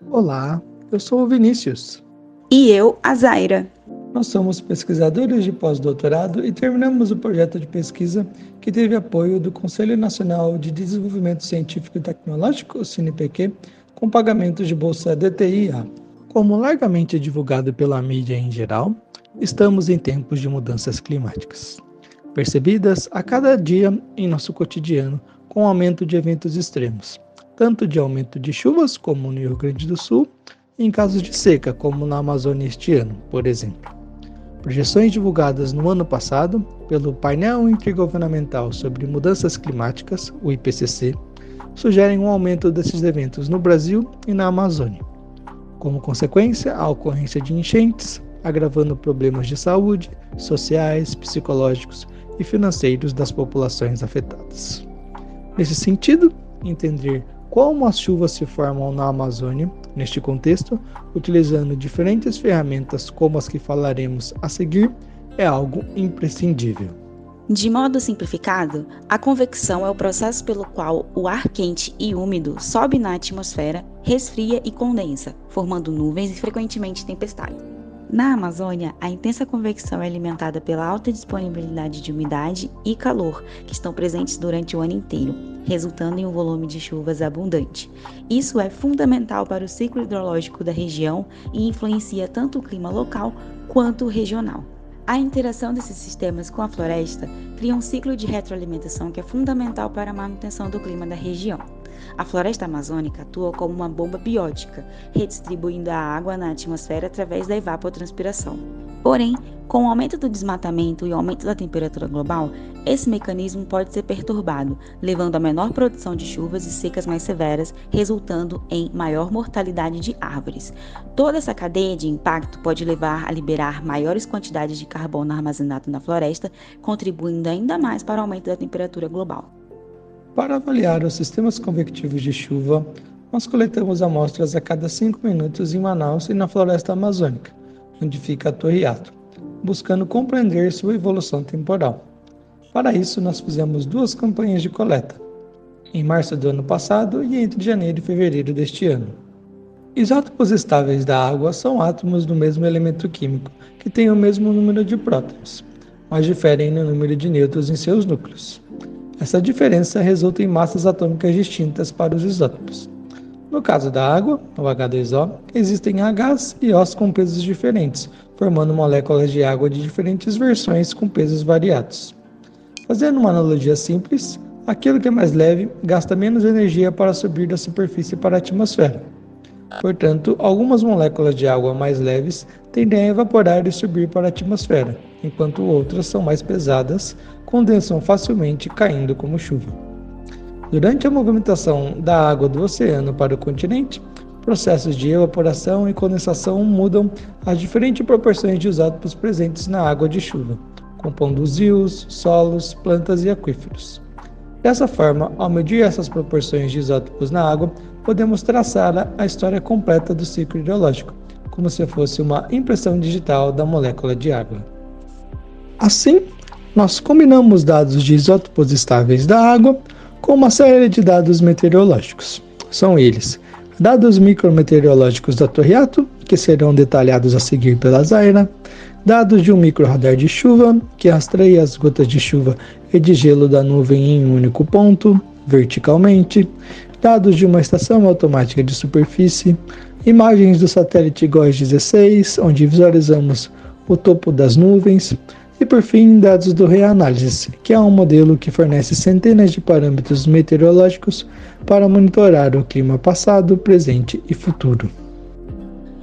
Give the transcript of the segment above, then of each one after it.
Olá, eu sou o Vinícius. E eu, a Zaira. Nós somos pesquisadores de pós-doutorado e terminamos o projeto de pesquisa que teve apoio do Conselho Nacional de Desenvolvimento Científico e Tecnológico, o CNPq, com pagamentos de bolsa DTI-A. Como largamente divulgado pela mídia em geral, estamos em tempos de mudanças climáticas, percebidas a cada dia em nosso cotidiano com o aumento de eventos extremos, tanto de aumento de chuvas, como no Rio Grande do Sul, e em casos de seca, como na Amazônia este ano, por exemplo. Projeções divulgadas no ano passado pelo Painel Intergovernamental sobre Mudanças Climáticas, o IPCC, sugerem um aumento desses eventos no Brasil e na Amazônia. Como consequência, a ocorrência de enchentes, agravando problemas de saúde, sociais, psicológicos e financeiros das populações afetadas. Nesse sentido, entender como as chuvas se formam na Amazônia, neste contexto, utilizando diferentes ferramentas como as que falaremos a seguir, é algo imprescindível. De modo simplificado, a convecção é o processo pelo qual o ar quente e úmido sobe na atmosfera, resfria e condensa, formando nuvens e frequentemente tempestades. Na Amazônia, a intensa convecção é alimentada pela alta disponibilidade de umidade e calor, que estão presentes durante o ano inteiro, resultando em um volume de chuvas abundante. Isso é fundamental para o ciclo hidrológico da região e influencia tanto o clima local quanto o regional. A interação desses sistemas com a floresta cria um ciclo de retroalimentação que é fundamental para a manutenção do clima da região. A floresta amazônica atua como uma bomba biótica, redistribuindo a água na atmosfera através da evapotranspiração. Porém, com o aumento do desmatamento e o aumento da temperatura global, esse mecanismo pode ser perturbado, levando a menor produção de chuvas e secas mais severas, resultando em maior mortalidade de árvores. Toda essa cadeia de impacto pode levar a liberar maiores quantidades de carbono armazenado na floresta, contribuindo ainda mais para o aumento da temperatura global. Para avaliar os sistemas convectivos de chuva, nós coletamos amostras a cada 5 minutos em Manaus e na floresta amazônica, onde fica a Torre Ato, buscando compreender sua evolução temporal. Para isso, nós fizemos 2 campanhas de coleta, em março do ano passado e entre janeiro e fevereiro deste ano. Isótopos estáveis da água são átomos do mesmo elemento químico, que têm o mesmo número de prótons, mas diferem no número de nêutrons em seus núcleos. Essa diferença resulta em massas atômicas distintas para os isótopos. No caso da água, o H2O, existem Hs e Os com pesos diferentes, formando moléculas de água de diferentes versões com pesos variados. Fazendo uma analogia simples, aquilo que é mais leve gasta menos energia para subir da superfície para a atmosfera. Portanto, algumas moléculas de água mais leves tendem a evaporar e subir para a atmosfera, enquanto outras são mais pesadas, condensam facilmente caindo como chuva. Durante a movimentação da água do oceano para o continente, processos de evaporação e condensação mudam as diferentes proporções de isótopos presentes na água de chuva, compondo os rios, solos, plantas e aquíferos. Dessa forma, ao medir essas proporções de isótopos na água, podemos traçar a história completa do ciclo hidrológico, como se fosse uma impressão digital da molécula de água. Assim, nós combinamos dados de isótopos estáveis da água com uma série de dados meteorológicos. São eles: dados micrometeorológicos da Torre Ato, que serão detalhados a seguir pela Zaira, dados de um microradar de chuva, que rastreia as gotas de chuva e de gelo da nuvem em um único ponto, verticalmente, dados de uma estação automática de superfície, imagens do satélite GOES-16, onde visualizamos o topo das nuvens, e por fim, dados do Reanalysis, que é um modelo que fornece centenas de parâmetros meteorológicos para monitorar o clima passado, presente e futuro.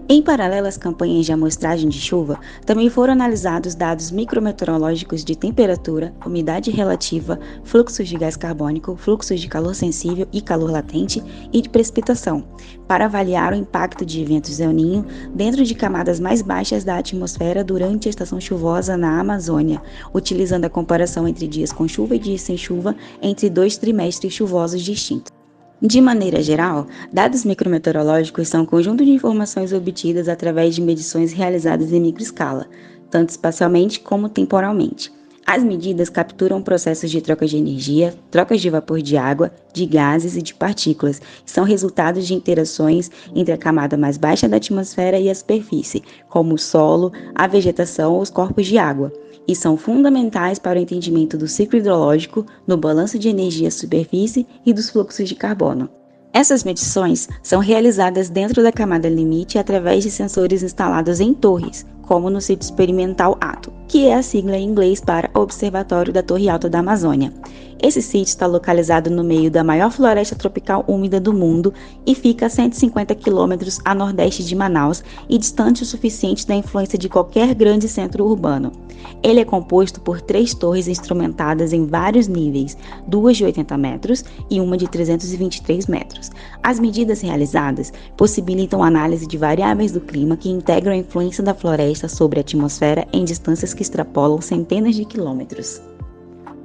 Em paralelo às campanhas de amostragem de chuva, também foram analisados dados micrometeorológicos de temperatura, umidade relativa, fluxos de gás carbônico, fluxos de calor sensível e calor latente e de precipitação, para avaliar o impacto de eventos El Niño dentro de camadas mais baixas da atmosfera durante a estação chuvosa na Amazônia, utilizando a comparação entre dias com chuva e dias sem chuva entre 2 trimestres chuvosos distintos. De maneira geral, dados micrometeorológicos são um conjunto de informações obtidas através de medições realizadas em microescala, tanto espacialmente como temporalmente. As medidas capturam processos de troca de energia, trocas de vapor de água, de gases e de partículas, e são resultados de interações entre a camada mais baixa da atmosfera e a superfície, como o solo, a vegetação ou os corpos de água, e são fundamentais para o entendimento do ciclo hidrológico, no balanço de energia à superfície e dos fluxos de carbono. Essas medições são realizadas dentro da camada limite através de sensores instalados em torres, como no sítio experimental ATO, que é a sigla em inglês para Observatório da Torre Alta da Amazônia. Esse sítio está localizado no meio da maior floresta tropical úmida do mundo e fica a 150 quilômetros a nordeste de Manaus e distante o suficiente da influência de qualquer grande centro urbano. Ele é composto por 3 torres instrumentadas em vários níveis, 2 de 80 metros e uma de 323 metros. As medidas realizadas possibilitam análise de variáveis do clima que integram a influência da floresta sobre a atmosfera em distâncias que extrapolam centenas de quilômetros.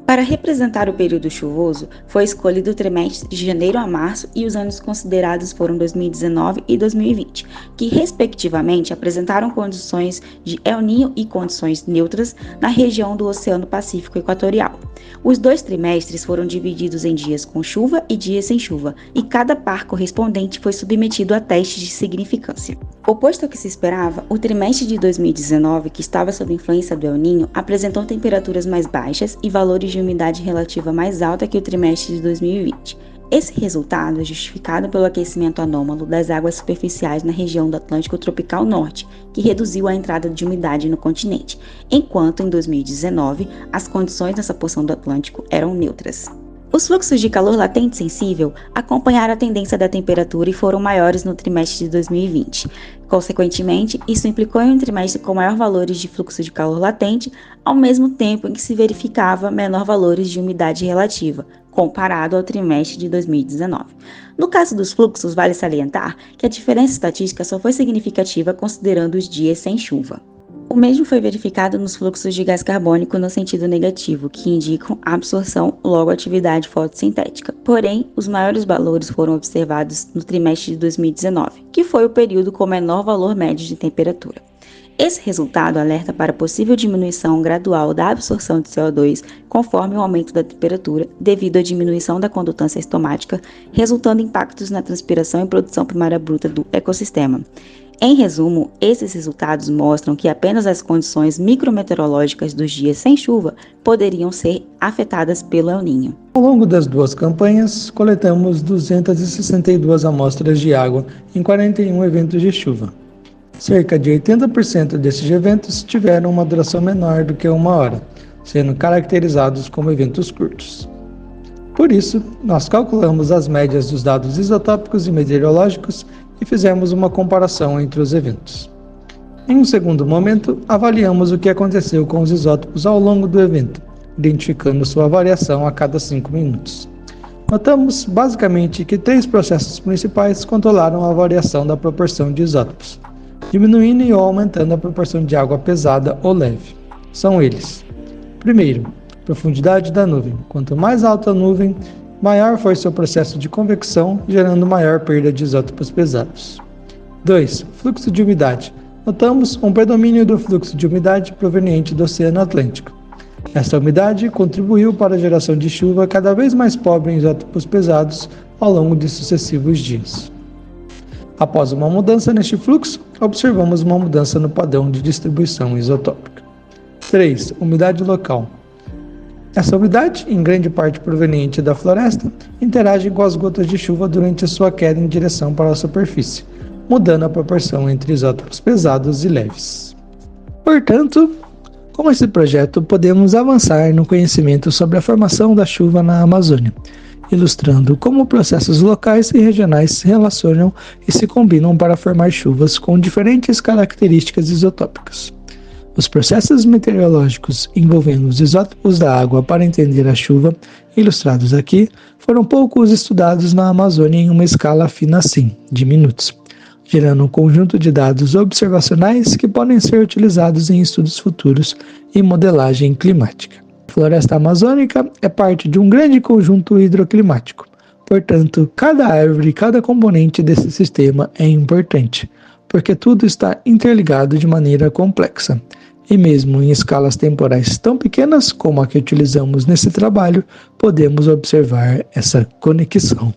Para representar o período chuvoso, foi escolhido o trimestre de janeiro a março e os anos considerados foram 2019 e 2020, que respectivamente apresentaram condições de El Niño e condições neutras na região do Oceano Pacífico Equatorial. Os 2 trimestres foram divididos em dias com chuva e dias sem chuva, e cada par correspondente foi submetido a testes de significância. Oposto ao que se esperava, o trimestre de 2019, que estava sob influência do El Niño, apresentou temperaturas mais baixas e valores de umidade relativa mais alta que o trimestre de 2020. Esse resultado é justificado pelo aquecimento anômalo das águas superficiais na região do Atlântico Tropical Norte, que reduziu a entrada de umidade no continente, enquanto em 2019 as condições nessa porção do Atlântico eram neutras. Os fluxos de calor latente sensível acompanharam a tendência da temperatura e foram maiores no trimestre de 2020. Consequentemente, isso implicou em um trimestre com maior valores de fluxo de calor latente, ao mesmo tempo em que se verificava menor valores de umidade relativa, comparado ao trimestre de 2019. No caso dos fluxos, vale salientar que a diferença estatística só foi significativa considerando os dias sem chuva. O mesmo foi verificado nos fluxos de gás carbônico no sentido negativo, que indicam a absorção logo atividade fotossintética. Porém, os maiores valores foram observados no trimestre de 2019, que foi o período com menor valor médio de temperatura. Esse resultado alerta para a possível diminuição gradual da absorção de CO2 conforme o aumento da temperatura, devido à diminuição da condutância estomática, resultando em impactos na transpiração e produção primária bruta do ecossistema. Em resumo, esses resultados mostram que apenas as condições micrometeorológicas dos dias sem chuva poderiam ser afetadas pelo El Niño. Ao longo das 2 campanhas, coletamos 262 amostras de água em 41 eventos de chuva. Cerca de 80% desses eventos tiveram uma duração menor do que 1 hora, sendo caracterizados como eventos curtos. Por isso, nós calculamos as médias dos dados isotópicos e meteorológicos e fizemos uma comparação entre os eventos. Em um segundo momento, avaliamos o que aconteceu com os isótopos ao longo do evento, identificando sua variação a cada 5 minutos. Notamos, basicamente, que 3 processos principais controlaram a variação da proporção de isótopos, diminuindo ou aumentando a proporção de água pesada ou leve. São eles: primeiro, profundidade da nuvem. Quanto mais alta a nuvem, maior foi seu processo de convecção, gerando maior perda de isótopos pesados. 2. Fluxo de umidade. Notamos um predomínio do fluxo de umidade proveniente do Oceano Atlântico. Esta umidade contribuiu para a geração de chuva cada vez mais pobre em isótopos pesados ao longo de sucessivos dias. Após uma mudança neste fluxo, observamos uma mudança no padrão de distribuição isotópica. 3. Umidade local. Essa umidade, em grande parte proveniente da floresta, interage com as gotas de chuva durante a sua queda em direção para a superfície, mudando a proporção entre isótopos pesados e leves. Portanto, com esse projeto podemos avançar no conhecimento sobre a formação da chuva na Amazônia, ilustrando como processos locais e regionais se relacionam e se combinam para formar chuvas com diferentes características isotópicas. Os processos meteorológicos envolvendo os isótopos da água para entender a chuva, ilustrados aqui, foram poucos estudados na Amazônia em uma escala fina assim, de minutos, gerando um conjunto de dados observacionais que podem ser utilizados em estudos futuros e modelagem climática. A floresta amazônica é parte de um grande conjunto hidroclimático, portanto, cada árvore e cada componente desse sistema é importante, porque tudo está interligado de maneira complexa. E mesmo em escalas temporais tão pequenas como a que utilizamos nesse trabalho, podemos observar essa conexão.